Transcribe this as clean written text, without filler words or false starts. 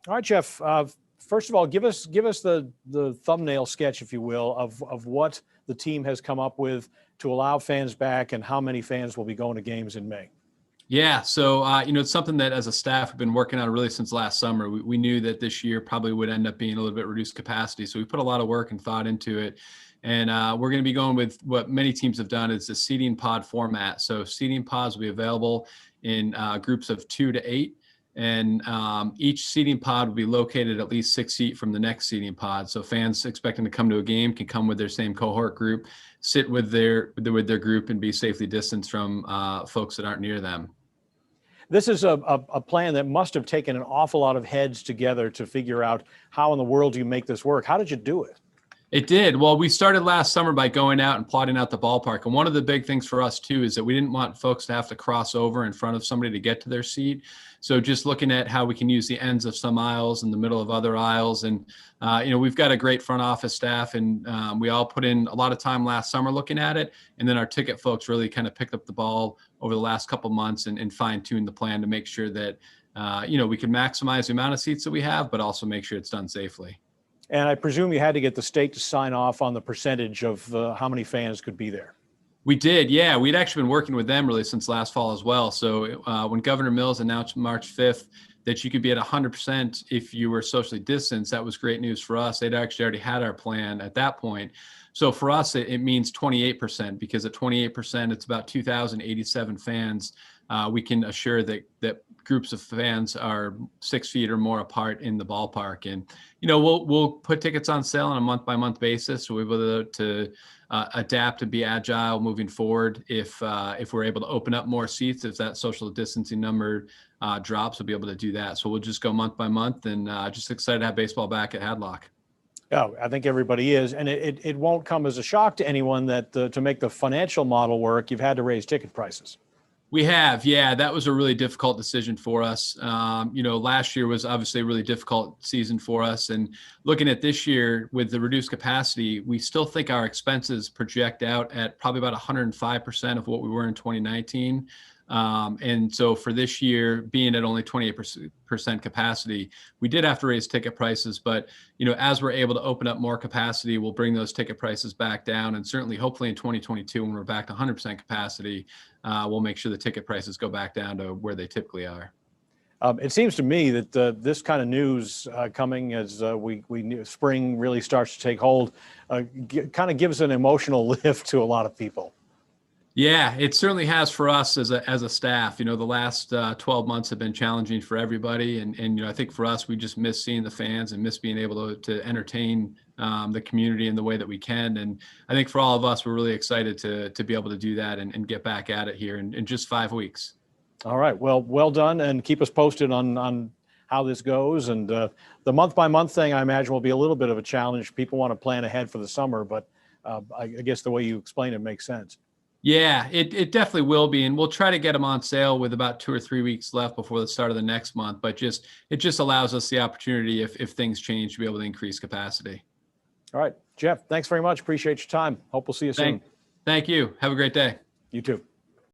All right, Geoff. First of all, give us the thumbnail sketch, if you will, of what the team has come up with to allow fans back and how many fans will be going to games in May. Yeah, so it's something that as a staff we've been working on really since last summer. We knew that this year probably would end up being a little bit reduced capacity, so we put a lot of work and thought into it. And we're going to be going with what many teams have done is the seating pod format. So seating pods will be available in groups of 2 to 8. And each seating pod will be located at least 6 feet from the next seating pod. So fans expecting to come to a game can come with their same cohort group, sit with their group, and be safely distanced from folks that aren't near them. This is a plan that must have taken an awful lot of heads together to figure out how in the world you make this work. How did you do it? It did. Well, we started last summer by going out and plotting out the ballpark. And one of the big things for us, too, is that we didn't want folks to have to cross over in front of somebody to get to their seat. So just looking at how we can use the ends of some aisles and the middle of other aisles. And, we've got a great front office staff, and we all put in a lot of time last summer looking at it. And then our ticket folks really kind of picked up the ball over the last couple of months and fine-tuned the plan to make sure that, we can maximize the amount of seats that we have, but also make sure it's done safely. And I presume you had to get the state to sign off on the percentage of how many fans could be there. We did, yeah. We'd actually been working with them really since last fall as well. So when Governor Mills announced March 5th that you could be at 100% if you were socially distanced, that was great news for us. They'd actually already had our plan at that point. So for us, it means 28%, because at 28%, it's about 2,087 fans. We can assure that groups of fans are 6 feet or more apart in the ballpark. And, we'll put tickets on sale on a month-by-month basis. So we're able to adapt and be agile moving forward. If we're able to open up more seats, if that social distancing number drops, we'll be able to do that. So we'll just go month by month, and just excited to have baseball back at Hadlock. Yeah, I think everybody is. And it won't come as a shock to anyone that to make the financial model work, you've had to raise ticket prices. We have, yeah. That was a really difficult decision for us. Last year was obviously a really difficult season for us. And looking at this year with the reduced capacity, we still think our expenses project out at probably about 105% of what we were in 2019. And so for this year, being at only 28% capacity, we did have to raise ticket prices. But, as we're able to open up more capacity, we'll bring those ticket prices back down. And certainly, hopefully in 2022, when we're back to 100% capacity, we'll make sure the ticket prices go back down to where they typically are. It seems to me that this kind of news coming as spring really starts to take hold kind of gives an emotional lift to a lot of people. Yeah, it certainly has for us as a staff. The last 12 months have been challenging for everybody. And I think for us, we just miss seeing the fans and miss being able to entertain the community in the way that we can. And I think for all of us, we're really excited to be able to do that and get back at it here in just 5 weeks. All right. Well done. And keep us posted on how this goes. And the month by month thing, I imagine, will be a little bit of a challenge. People want to plan ahead for the summer, but I guess the way you explain it makes sense. Yeah, it definitely will be. And we'll try to get them on sale with about 2 or 3 weeks left before the start of the next month. But it just allows us the opportunity, if things change, to be able to increase capacity. All right. Geoff, thanks very much. Appreciate your time. Hope we'll see you soon. Thank you. Have a great day. You too.